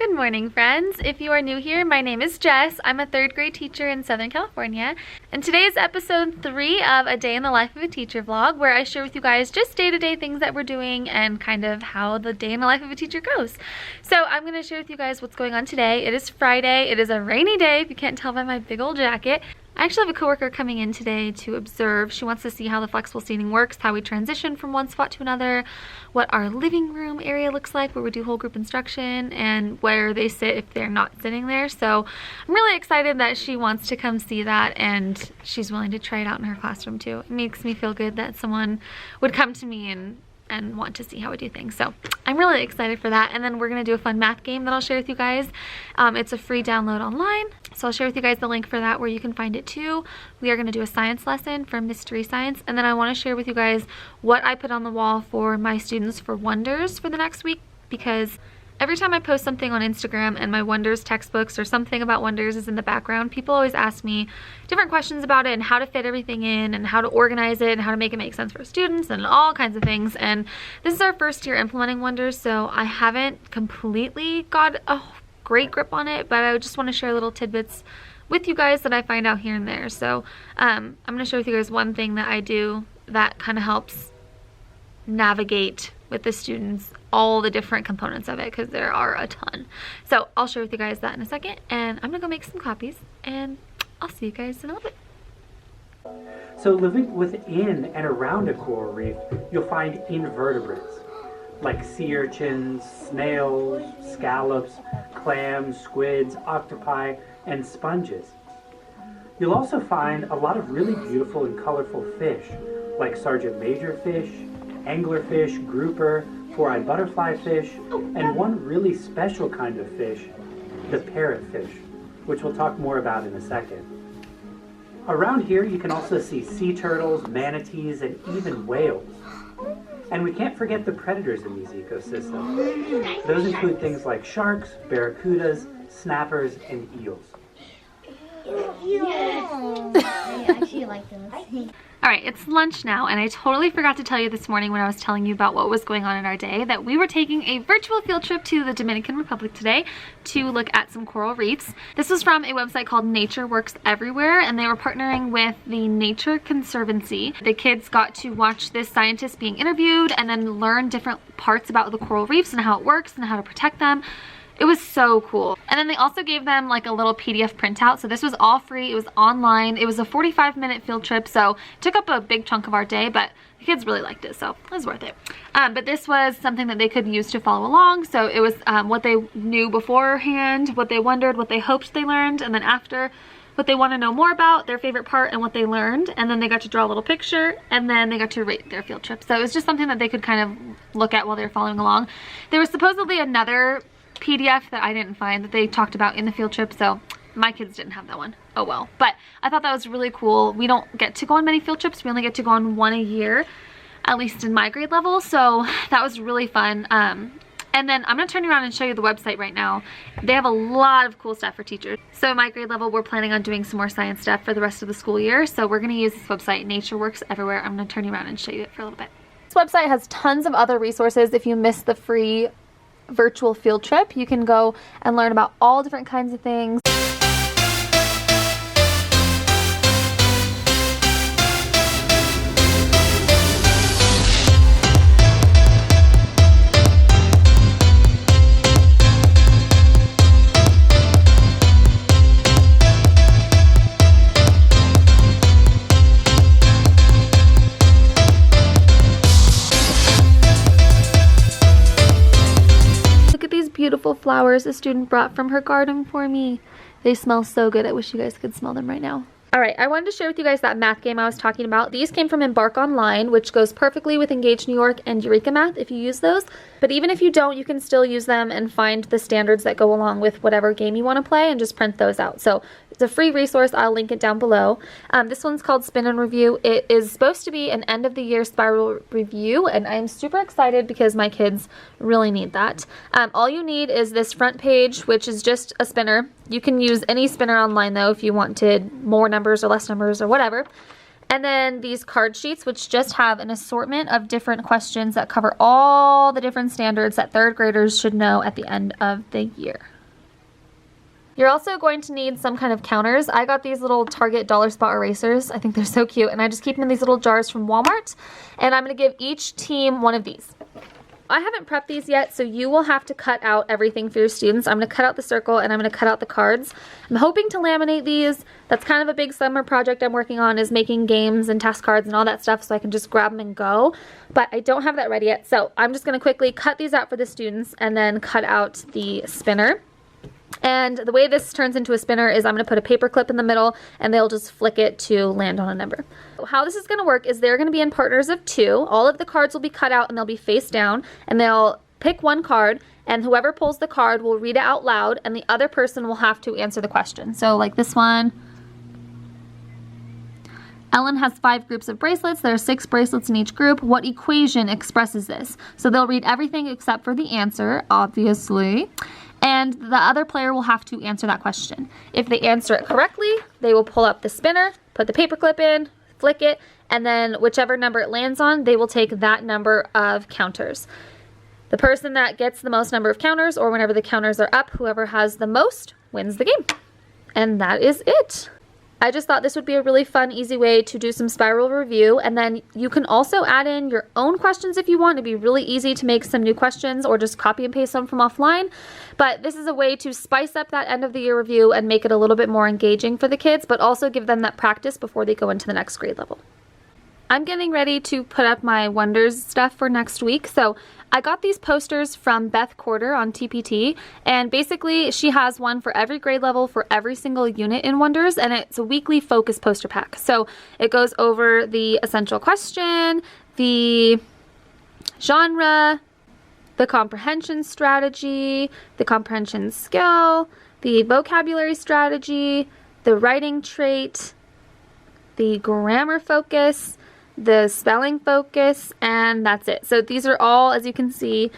Good morning, friends. If you are new here, my name is Jess. I'm a third grade teacher in Southern California, and today is episode 3 of A Day in the Life of a Teacher vlog, where I share with you guys just day-to-day things that we're doing and kind of how the day in the life of a teacher goes. So I'm going to share with you guys what's going on today. It is Friday. It is a rainy day, if you can't tell by my big old jacket. I actually have a coworker coming in today to observe. She wants to see how the flexible seating works, how we transition from one spot to another, what our living room area looks like where we do whole group instruction, and where they sit if they're not sitting there. So I'm really excited that she wants to come see that, and she's willing to try it out in her classroom too. It makes me feel good that someone would come to me and want to see how we do things. So I'm really excited for that. And then we're gonna do a fun math game that I'll share with you guys. It's a free download online, so I'll share with you guys the link for that where you can find it too. We are gonna do a science lesson for Mystery Science, and then I want to share with you guys what I put on the wall for my students for Wonders for the next week, because every time I post something on Instagram and my Wonders textbooks or something about Wonders is in the background, people always ask me different questions about it and how to fit everything in and how to organize it and how to make it make sense for students and all kinds of things. And this is our first year implementing Wonders, so I haven't completely got a great grip on it, but I just want to share little tidbits with you guys that I find out here and there. So I'm going to share with you guys one thing that I do that kind of helps navigate with the students all the different components of it, because there are a ton. So I'll share with you guys that in a second, and I'm gonna go make some copies, and I'll see you guys in a little bit. So living within and around a coral reef, you'll find invertebrates like sea urchins, snails, scallops, clams, squids, octopi, and sponges. You'll also find a lot of really beautiful and colorful fish like sergeant major fish, anglerfish, grouper, four-eyed butterfly fish, and one really special kind of fish, the parrotfish, which we'll talk more about in a second. Around here you can also see sea turtles, manatees, and even whales. And we can't forget the predators in these ecosystems. Those include things like sharks, barracudas, snappers, and eels. I actually like those. Alright, it's lunch now, and I totally forgot to tell you this morning when I was telling you about what was going on in our day that we were taking a virtual field trip to the Dominican Republic today to look at some coral reefs. This was from a website called Nature Works Everywhere, and they were partnering with the Nature Conservancy. The kids got to watch this scientist being interviewed and then learn different parts about the coral reefs and how it works and how to protect them. It was so cool. And then they also gave them like a little PDF printout. So this was all free. It was online. It was a 45-minute field trip, so it took up a big chunk of our day, but the kids really liked it, so it was worth it. But this was something that they could use to follow along. So it was what they knew beforehand, what they wondered, what they hoped they learned, and then after, what they want to know more about, their favorite part, and what they learned. And then they got to draw a little picture, and then they got to rate their field trip. So it was just something that they could kind of look at while they were following along. There was supposedly another PDF that I didn't find that they talked about in the field trip, so my kids didn't have that one. Oh well. But I thought that was really cool. We don't get to go on many field trips. We only get to go on one a year, at least in my grade level, so that was really fun. And then I'm going to turn around and show you the website right now. They have a lot of cool stuff for teachers. So in my grade level, we're planning on doing some more science stuff for the rest of the school year, so we're going to use this website, Nature Works Everywhere. I'm going to turn you around and show you it for a little bit. This website has tons of other resources. If you missed the free virtual field trip, you can go and learn about all different kinds of things. Beautiful flowers a student brought from her garden for me. They smell so good. I wish you guys could smell them right now. Alright, I wanted to share with you guys that math game I was talking about. These came from Embark Online, which goes perfectly with Engage New York and Eureka Math if you use those. But even if you don't, you can still use them and find the standards that go along with whatever game you want to play and just print those out. So it's a free resource. I'll link it down below. This one's called Spin and Review. It is supposed to be an end of the year spiral review, and I'm super excited because my kids really need that. All you need is this front page, which is just a spinner. You can use any spinner online though if you wanted more numbers or less numbers or whatever. And then these card sheets, which just have an assortment of different questions that cover all the different standards that third graders should know at the end of the year. You're also going to need some kind of counters. I got these little Target Dollar Spot erasers. I think they're so cute, and I just keep them in these little jars from Walmart, and I'm going to give each team one of these. I haven't prepped these yet, so you will have to cut out everything for your students. I'm going to cut out the circle and I'm going to cut out the cards. I'm hoping to laminate these. That's kind of a big summer project I'm working on, is making games and task cards and all that stuff so I can just grab them and go. But I don't have that ready yet, so I'm just going to quickly cut these out for the students and then cut out the spinner. And the way this turns into a spinner is I'm going to put a paper clip in the middle and they'll just flick it to land on a number. How this is going to work is they're going to be in partners of 2. All of the cards will be cut out and they'll be face down, and they'll pick one card, and whoever pulls the card will read it out loud, and the other person will have to answer the question. So like this one, Ellen has 5 groups of bracelets. There are 6 bracelets in each group. What equation expresses this? So they'll read everything except for the answer, obviously. And the other player will have to answer that question. If they answer it correctly, they will pull up the spinner, put the paper clip in, flick it, and then whichever number it lands on, they will take that number of counters. The person that gets the most number of counters, or whenever the counters are up, whoever has the most wins the game. And that is it. I just thought this would be a really fun, easy way to do some spiral review, and then you can also add in your own questions if you want. It'd be really easy to make some new questions or just copy and paste them from offline. But this is a way to spice up that end of the year review and make it a little bit more engaging for the kids, but also give them that practice before they go into the next grade level. I'm getting ready to put up my Wonders stuff for next week. So I got these posters from Beth Corder on TPT, and basically she has one for every grade level for every single unit in Wonders, and it's a weekly focus poster pack. So it goes over the essential question, the genre, the comprehension strategy, the comprehension skill, the vocabulary strategy, the writing trait, the grammar focus, the spelling focus, and that's it. So these are all, as you can see,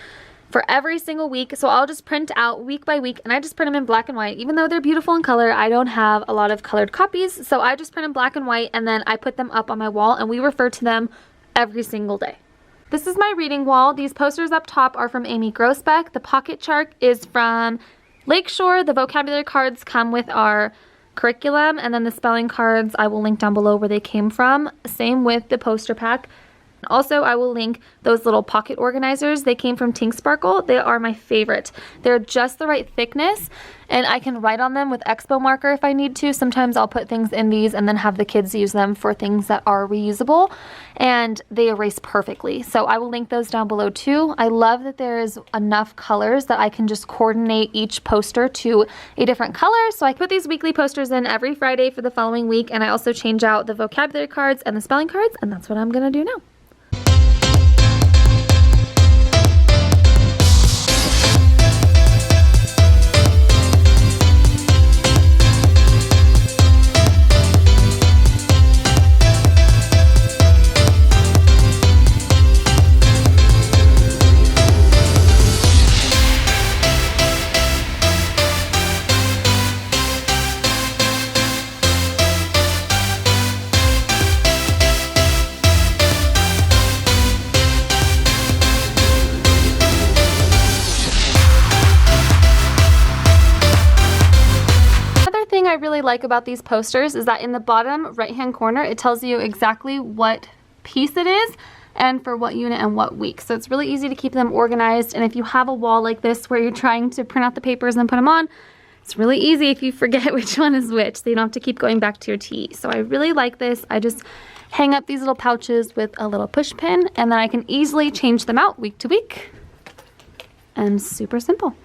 for every single week. So I'll just print out week by week, and I just print them in black and white. Even though they're beautiful in color, I don't have a lot of colored copies, so I just print in black and white, and then I put them up on my wall, and we refer to them every single day. This is my reading wall. These posters up top are from Amy Grosbeck. The pocket chart is from Lakeshore. The vocabulary cards come with our curriculum, and then the spelling cards I will link down below where they came from. Same with the poster pack. Also, I will link those little pocket organizers. They came from Tink Sparkle. They are my favorite. They're just the right thickness, and I can write on them with Expo marker if I need to. Sometimes I'll put things in these and then have the kids use them for things that are reusable, and they erase perfectly. So I will link those down below too. I love that there is enough colors that I can just coordinate each poster to a different color. So I put these weekly posters in every Friday for the following week, and I also change out the vocabulary cards and the spelling cards, and that's what I'm gonna do now. I really like about these posters is that in the bottom right hand corner it tells you exactly what piece it is and for what unit and what week. So it's really easy to keep them organized, and if you have a wall like this where you're trying to print out the papers and put them on, it's really easy if you forget which one is which, so you don't have to keep going back to your TE. So I really like this. I just hang up these little pouches with a little push pin, and then I can easily change them out week to week, and super simple.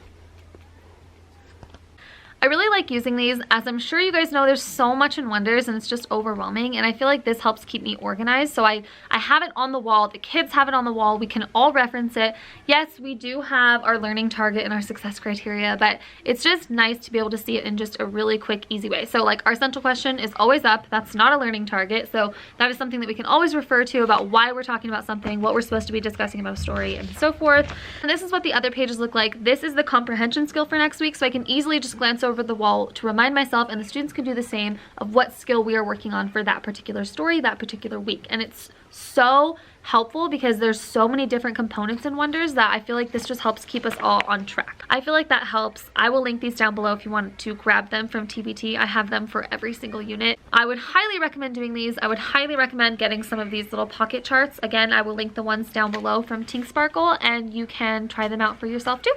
I really like using these. As I'm sure you guys know, there's so much in Wonders and it's just overwhelming, and I feel like this helps keep me organized. So I have it on the wall, the kids have it on the wall, we can all reference it. Yes, we do have our learning target and our success criteria, but it's just nice to be able to see it in just a really quick, easy way. So like our central question is always up. That's not a learning target, so that is something that we can always refer to about why we're talking about something, what we're supposed to be discussing about a story, and so forth. And this is what the other pages look like. This is the comprehension skill for next week, so I can easily just glance over the wall to remind myself, and the students can do the same, of what skill we are working on for that particular story, that particular week. And it's so helpful because there's so many different components in Wonders that I feel like this just helps keep us all on track. I feel like that helps. I will link these down below if you want to grab them from TBT. I have them for every single unit. I would highly recommend doing these. I would highly recommend getting some of these little pocket charts. Again, I will link the ones down below from Tink Sparkle, and you can try them out for yourself too.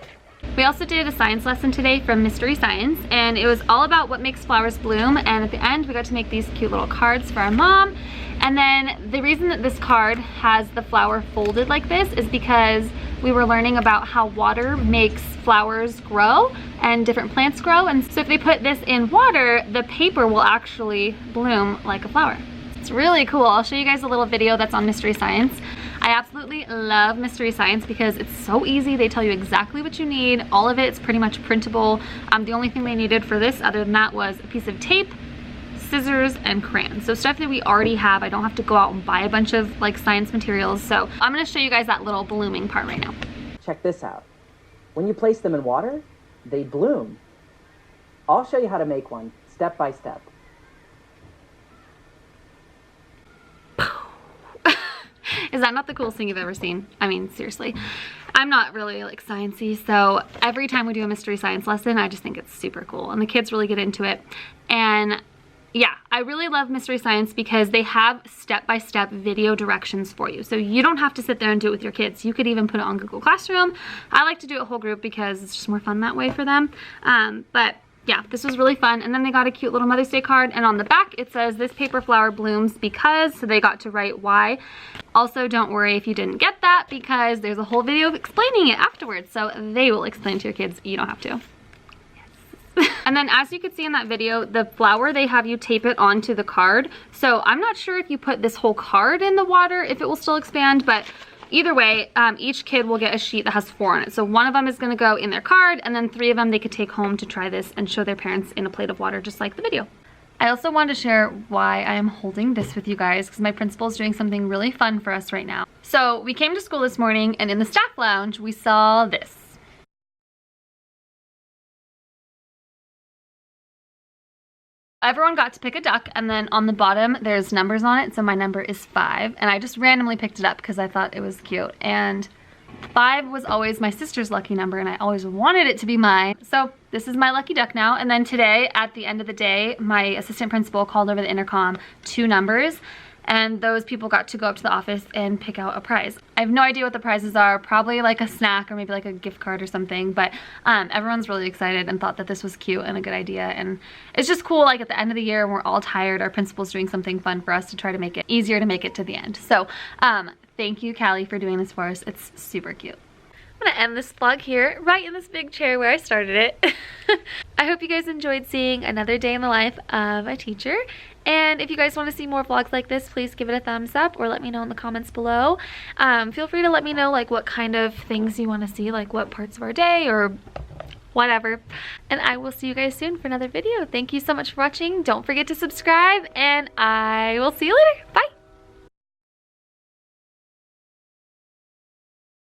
We also did a science lesson today from Mystery Science, and it was all about what makes flowers bloom, and at the end we got to make these cute little cards for our mom. And then the reason that this card has the flower folded like this is because we were learning about how water makes flowers grow and different plants grow, and so if they put this in water, the paper will actually bloom like a flower. It's really cool. I'll show you guys a little video that's on Mystery Science. I absolutely love Mystery Science because it's so easy. They tell you exactly what you need. All of it's pretty much printable. The only thing they needed for this other than that was a piece of tape, scissors, and crayons. So stuff that we already have. I don't have to go out and buy a bunch of like science materials. So I'm gonna show you guys that little blooming part right now. Check this out. When you place them in water, they bloom. I'll show you how to make one step by step. Is that not the coolest thing you've ever seen? I mean, seriously. I'm not really like sciencey, so every time we do a Mystery Science lesson, I just think it's super cool, and the kids really get into it. And yeah, I really love Mystery Science because they have step-by-step video directions for you. So you don't have to sit there and do it with your kids. You could even put it on Google Classroom. I like to do it whole group because it's just more fun that way for them. But yeah, this was really fun. And then they got a cute little Mother's Day card, and on the back it says this paper flower blooms because, so they got to write why. Also, don't worry if you didn't get that because there's a whole video explaining it afterwards, so they will explain to your kids. You don't have to. Yes. And then as you could see in that video, the flower, they have you tape it onto the card. So I'm not sure if you put this whole card in the water if it will still expand, but either way, each kid will get a sheet that has 4 on it. So one of them is going to go in their card, and then 3 of them they could take home to try this and show their parents in a plate of water, just like the video. I also wanted to share why I am holding this with you guys because my principal is doing something really fun for us right now. So we came to school this morning, and in the staff lounge we saw this. Everyone got to pick a duck, and then on the bottom there's numbers on it, so my number is 5, and I just randomly picked it up because I thought it was cute. And 5 was always my sister's lucky number, and I always wanted it to be mine, so this is my lucky duck now. And then today at the end of the day, my assistant principal called over the intercom 2 numbers, and those people got to go up to the office and pick out a prize. I have no idea what the prizes are, probably like a snack or maybe like a gift card or something, but everyone's really excited and thought that this was cute and a good idea. And it's just cool, like at the end of the year when we're all tired, our principal's doing something fun for us to try to make it easier to make it to the end. So thank you, Callie, for doing this for us. It's super cute. I'm gonna end this vlog here, right in this big chair where I started it. I hope you guys enjoyed seeing another day in the life of a teacher. And if you guys want to see more vlogs like this, please give it a thumbs up or let me know in the comments below. Feel free to let me know like what kind of things you want to see, like what parts of our day or whatever. And I will see you guys soon for another video. Thank you so much for watching. Don't forget to subscribe, and I will see you later. Bye!